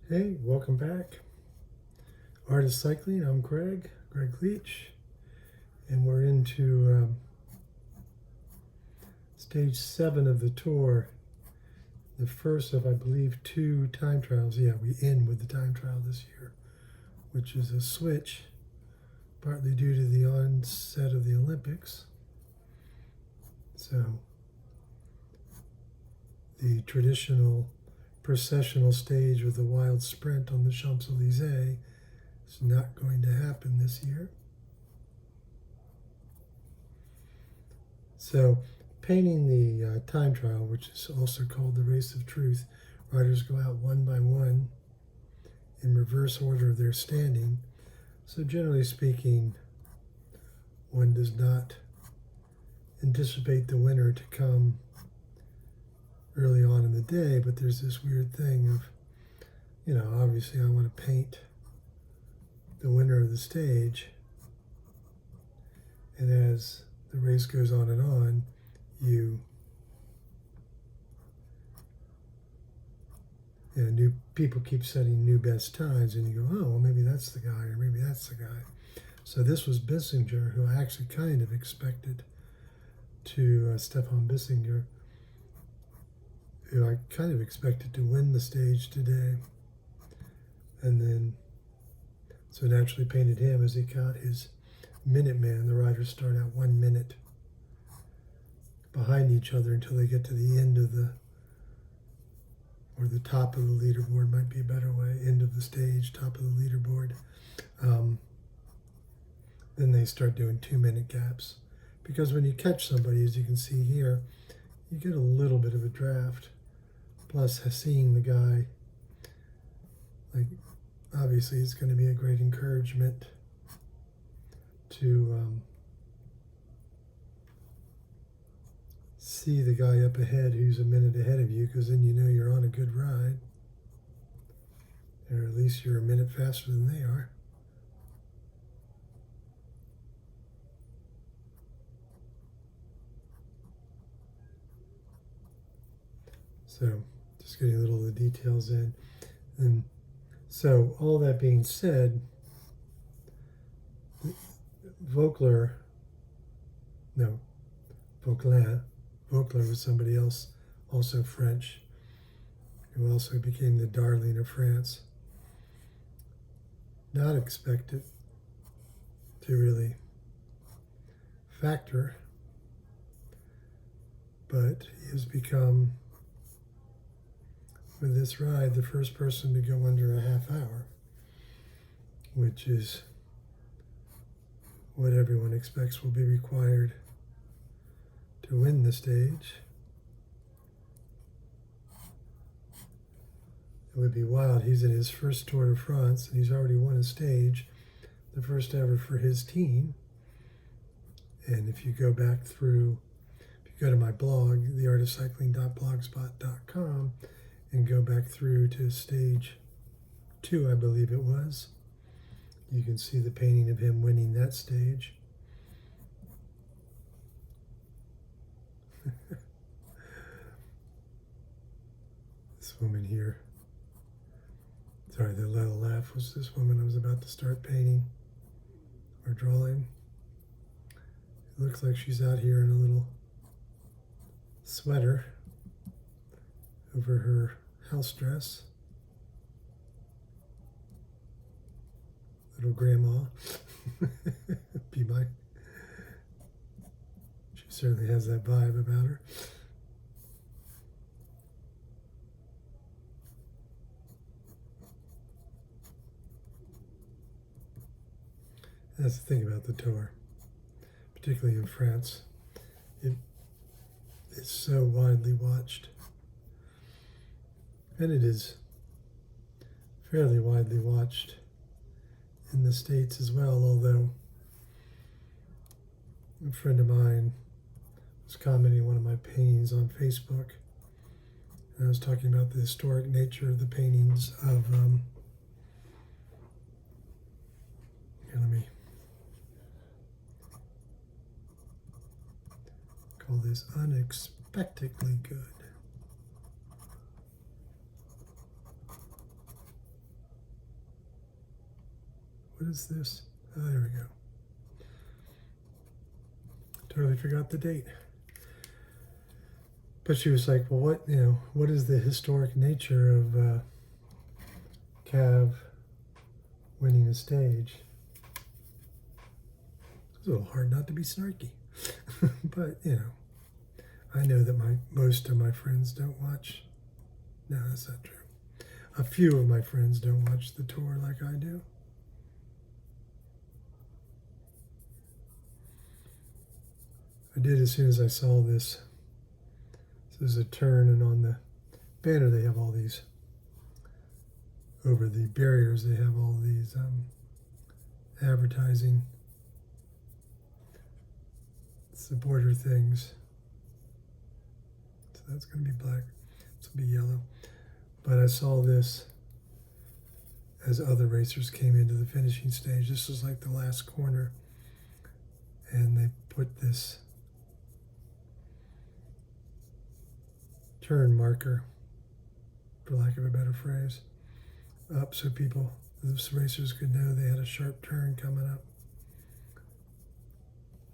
Hey, welcome back. Artist Cycling, I'm Greg Leach, and we're into stage 7 of the tour. The first of, I believe, 2 time trials. Yeah, we end with the time trial this year, which is a switch, partly due to the onset of the Olympics. So the traditional processional stage with the wild sprint on the Champs-Élysées is not going to happen this year. So painting the time trial, which is also called the Race of Truth, riders go out one by one in reverse order of their standing. So generally speaking, one does not anticipate the winner to come early on in the day, but there's this weird thing of, obviously I want to paint the winner of the stage, and as the race goes on, new people keep setting new best times, and you go, oh, well, maybe that's the guy, or maybe that's the guy. So this was Bissinger, who I actually kind of expected to, Stefan Bissinger, who I kind of expected to win the stage today. And then, so naturally painted him as he got his minute man. The riders start out 1 minute behind each other until they get to the end of or the top of the leaderboard might be a better way, end of the stage, top of the leaderboard. Then they start doing 2-minute gaps. Because when you catch somebody, as you can see here, you get a little bit of a draft. Plus, seeing the guy, obviously it's going to be a great encouragement to see the guy up ahead who's a minute ahead of you, because then you know you're on a good ride, or at least you're a minute faster than they are. So just getting a little of the details in. And so all that being said, Vauquelin was somebody else, also French, who also became the darling of France. Not expected to really factor, but he has become, with this ride, the first person to go under a half hour, which is what everyone expects will be required to win the stage. It would be wild. He's in his first Tour de France, and he's already won a stage, the first ever for his team. And if you go back through, if you go to my blog, theartofcycling.blogspot.com, and go back through to stage 2, I believe it was, you can see the painting of him winning that stage. This woman here, sorry, the little laugh was this woman I was about to start painting or drawing. It looks like she's out here in a little sweater over her house dress. Little grandma. She certainly has that vibe about her. That's the thing about the tour, particularly in France. It's so widely watched. And it is fairly widely watched in the States as well, although a friend of mine was commenting on one of my paintings on Facebook, and I was talking about the historic nature of the paintings of, here, let me call this unexpectedly good. What is this? Oh, there we go. Totally forgot the date. But she was like, well, what is the historic nature of Cav winning a stage? It's a little hard not to be snarky. But, I know that most of my friends don't watch. No, that's not true. A few of my friends don't watch the tour like I do. I did as soon as I saw this. This is a turn, and on the banner they have all these, over the barriers they have all these advertising supporter things. So that's going to be black. This will be yellow. But I saw this as other racers came into the finishing stage. This was like the last corner, and they put this turn marker, for lack of a better phrase, up so those racers could know they had a sharp turn coming up.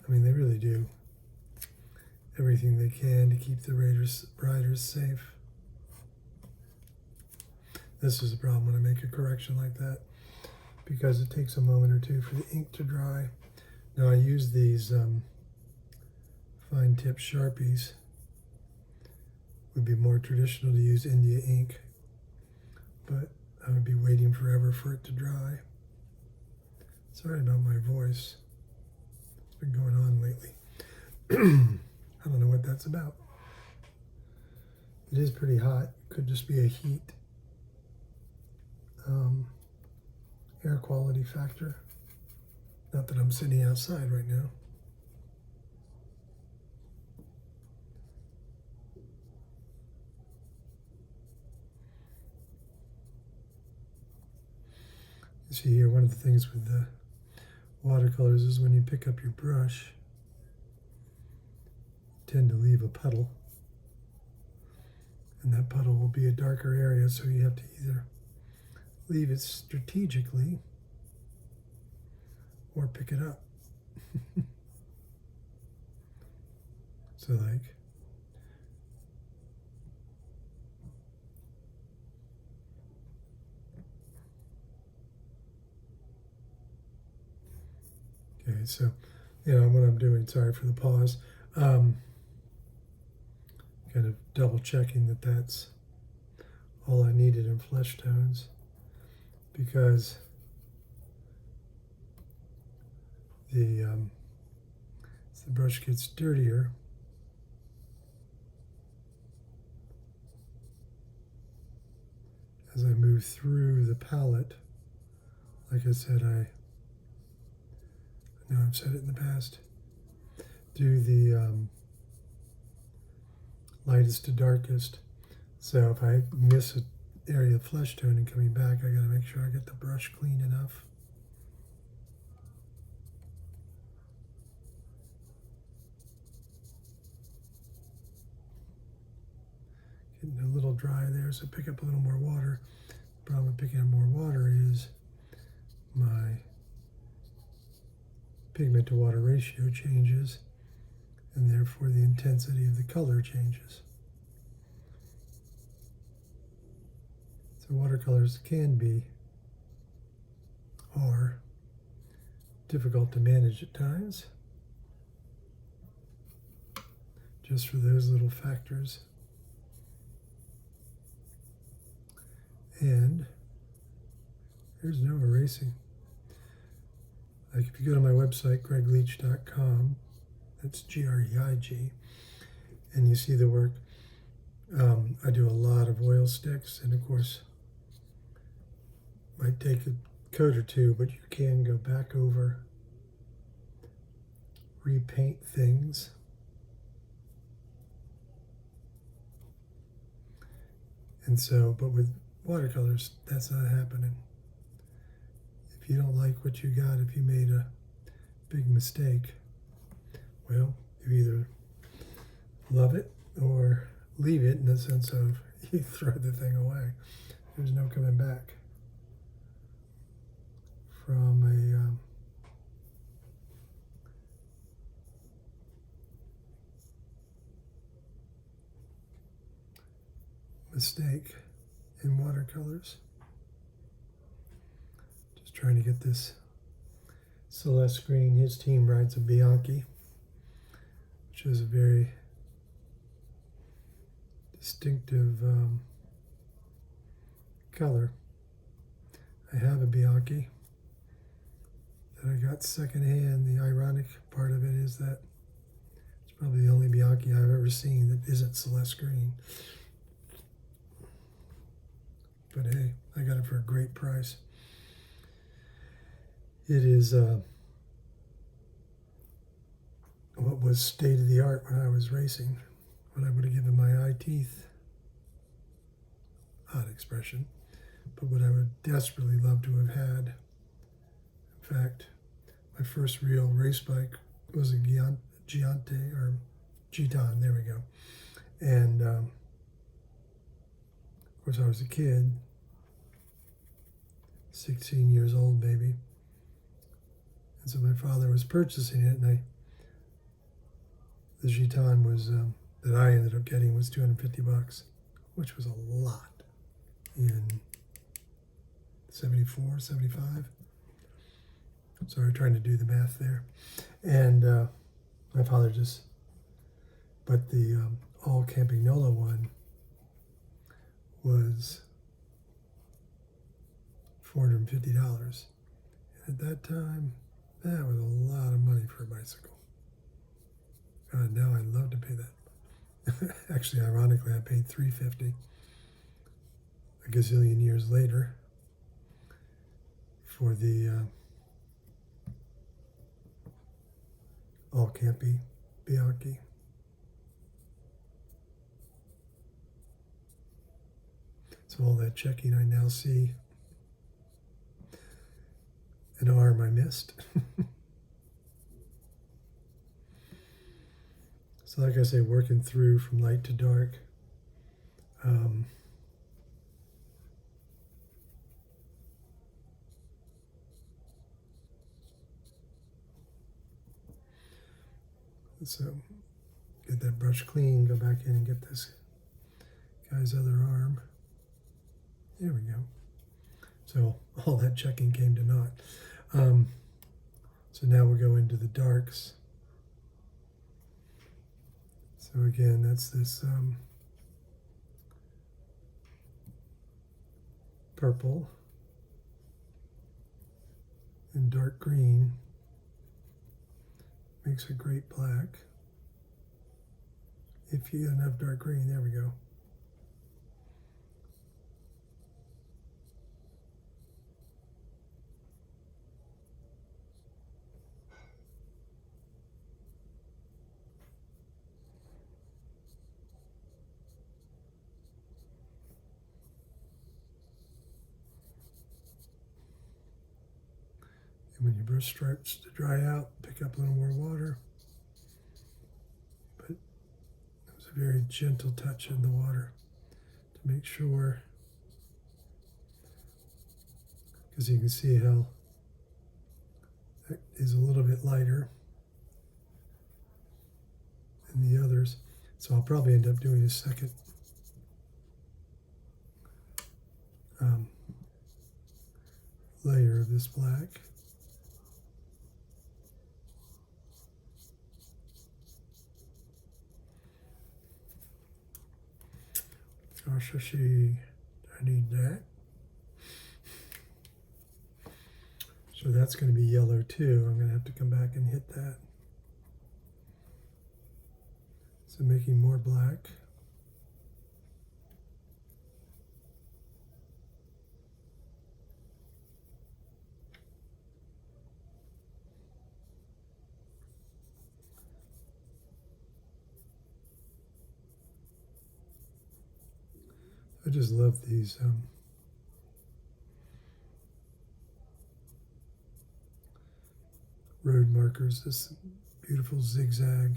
I mean, they really do everything they can to keep the riders safe. This is a problem when I make a correction like that, because it takes a moment or two for the ink to dry. Now I use these fine tip Sharpies. Would be more traditional to use India ink, but I would be waiting forever for it to dry. Sorry about my voice. It's been going on lately. I don't know what that's about. It is pretty hot. Could just be a heat air quality factor. Not that I'm sitting outside right now. You see here, one of the things with the watercolors is when you pick up your brush, you tend to leave a puddle. And that puddle will be a darker area, so you have to either leave it strategically or pick it up. So like, okay, so what I'm doing, sorry for the pause, kind of double checking that that's all I needed in flesh tones, because as the brush gets dirtier, as I move through the palette, like I said, I know I've said it in the past, do the lightest to darkest. So if I miss an area of flesh tone and coming back, I gotta make sure I get the brush clean enough. Getting a little dry there, so pick up a little more water. The problem with picking up more water is my pigment to water ratio changes, and therefore the intensity of the color changes. So watercolors are difficult to manage at times, just for those little factors. And there's no erasing. Like if you go to my website, gregleach.com, that's G-R-E-I-G, and you see the work, I do a lot of oil sticks, and of course, might take a coat or two, but you can go back over, repaint things. And so, but with watercolors, that's not happening. If you don't like what you got, if you made a big mistake, well, you either love it or leave it, in the sense of you throw the thing away. There's no coming back from a mistake in watercolors. Just trying to get this Celeste green. His team rides a Bianchi, which is a very distinctive color. I have a Bianchi that I got secondhand. The ironic part of it is that it's probably the only Bianchi I've ever seen that isn't Celeste green. But hey, I got it for a great price. It is what was state of the art when I was racing, what I would have given my eye teeth, odd expression, but what I would desperately love to have had. In fact, my first real race bike was a Giante, or Giton, there we go. And of course I was a kid, 16 years old maybe. And so my father was purchasing it, and the Giton was, that I ended up getting was $250, which was a lot in 74, 75. Sorry, trying to do the math there. And my father but the all Campagnola one was $450. And at that time, that was a lot of money for a bicycle. God, now I'd love to pay that. Actually, ironically, I paid $350 a gazillion years later for the all campy Bianchi. So all that checking, I now see an arm I missed. So like I say, working through from light to dark. So get that brush clean, go back in and get this guy's other arm. There we go. So all that checking came to naught. So now we'll go into the darks. So again, that's this purple and dark green. Makes a great black. If you get enough dark green, there we go. And when your brush starts to dry out, pick up a little more water. But it was a very gentle touch in the water to make sure, because you can see how that is a little bit lighter than the others. So I'll probably end up doing a second layer of this black. I need that. So that's going to be yellow too. I'm going to have to come back and hit that. So making more black. I just love these road markers, this beautiful zigzag,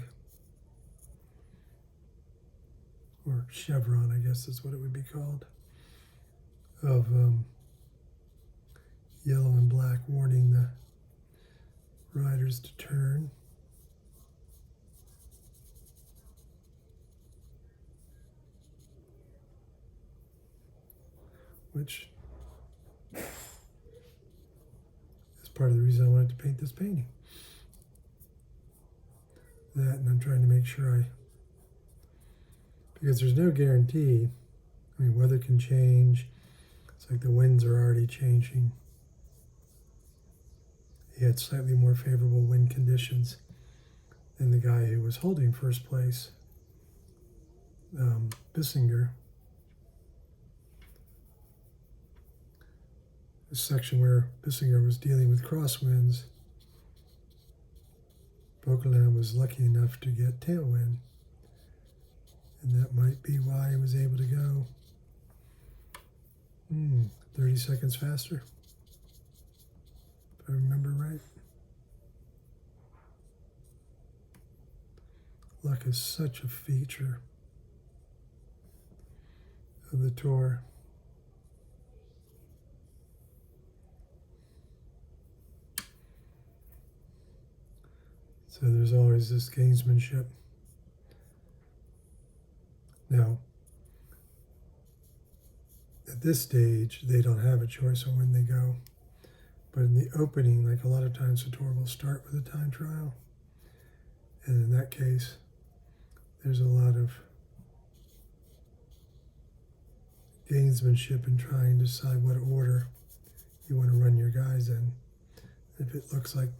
or chevron, I guess is what it would be called, of yellow and black warning the riders to turn. which is part of the reason I wanted to paint this painting. That, and I'm trying to make sure because there's no guarantee. I mean, weather can change. It's like the winds are already changing. He had slightly more favorable wind conditions than the guy who was holding first place, Bissinger. The section where Bissinger was dealing with crosswinds, Vauquelin was lucky enough to get tailwind. And that might be why he was able to go 30 seconds faster, if I remember right. Luck is such a feature of the tour. So there's always this gamesmanship. Now, at this stage, they don't have a choice on when they go. But in the opening, like a lot of times, the tour will start with a time trial. And in that case, there's a lot of gamesmanship in trying to decide what order you want to run your guys in. If it looks like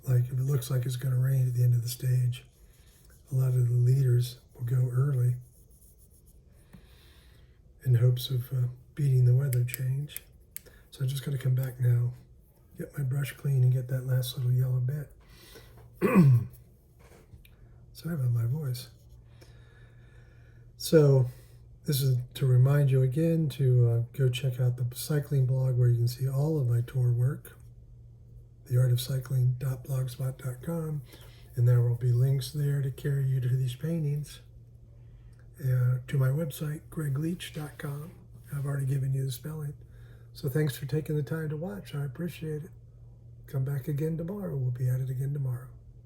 it's going to rain at the end of the stage, a lot of the leaders will go early in hopes of beating the weather change. So I'm just going to come back now, get my brush clean, and get that last little yellow bit. Sorry about my voice. So this is to remind you again to go check out the cycling blog where you can see all of my tour work, theartofcycling.blogspot.com, and there will be links there to carry you to these paintings, to my website, gregleach.com. I've already given you the spelling. So thanks for taking the time to watch. I appreciate it. Come back again tomorrow. We'll be at it again tomorrow.